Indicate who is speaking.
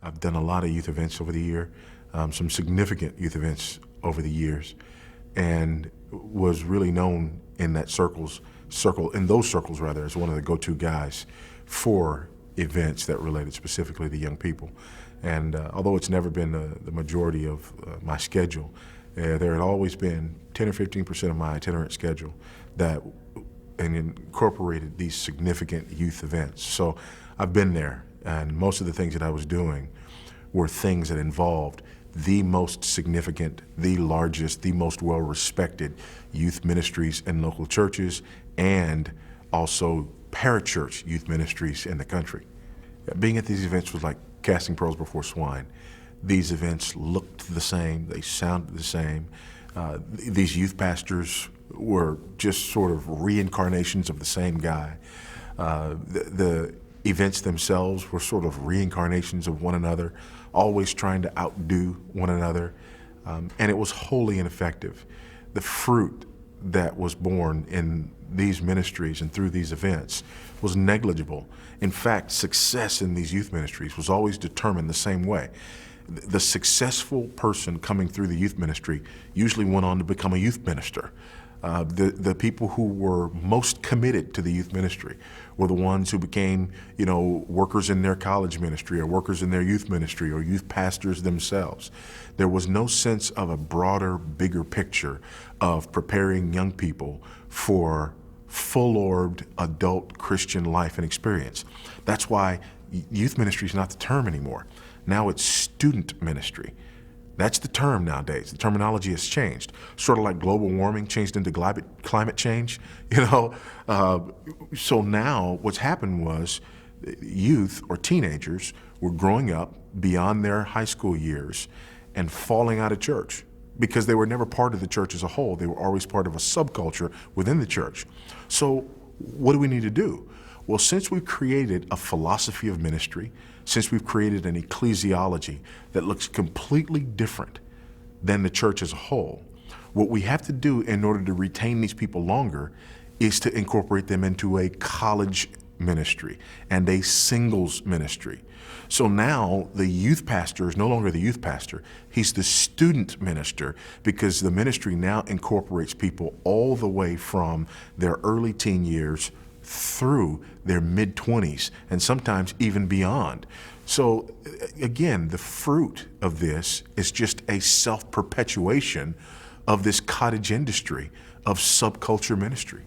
Speaker 1: I've done a lot of youth events over the year, some significant youth events over the years, and was really known in those circles rather, as one of the go-to guys for events that related specifically to young people. And although it's never been the majority of my schedule, there had always been 10 or 15% of my itinerant schedule that incorporated these significant youth events. So I've been there, and most of the things that I was doing were things that involved the most significant, the largest, the most well-respected youth ministries in local churches, and also parachurch youth ministries in the country. Being at these events was like casting pearls before swine. These events looked the same, they sounded the same. These youth pastors were just sort of reincarnations of the same guy. The events themselves were sort of reincarnations of one another, always trying to outdo one another, and it was wholly ineffective. The fruit that was born in these ministries and through these events was negligible. In fact, success in these youth ministries was always determined the same way. The successful person coming through the youth ministry usually went on to become a youth minister. The people who were most committed to the youth ministry were the ones who became, workers in their college ministry or workers in their youth ministry or youth pastors themselves. There was no sense of a broader, bigger picture of preparing young people for full-orbed adult Christian life and experience. That's why youth ministry is not the term anymore. Now it's student ministry. That's the term nowadays. The terminology has changed. Sort of like global warming changed into climate change, So now what's happened was youth or teenagers were growing up beyond their high school years and falling out of church because they were never part of the church as a whole. They were always part of a subculture within the church. So what do we need to do? Well, since we've created a philosophy of ministry, since we've created an ecclesiology that looks completely different than the church as a whole, what we have to do in order to retain these people longer is to incorporate them into a college ministry and a singles ministry. So now the youth pastor is no longer the youth pastor, he's the student minister, because the ministry now incorporates people all the way from their early teen years through their mid-20s and sometimes even beyond. So again, the fruit of this is just a self-perpetuation of this cottage industry of subculture ministry.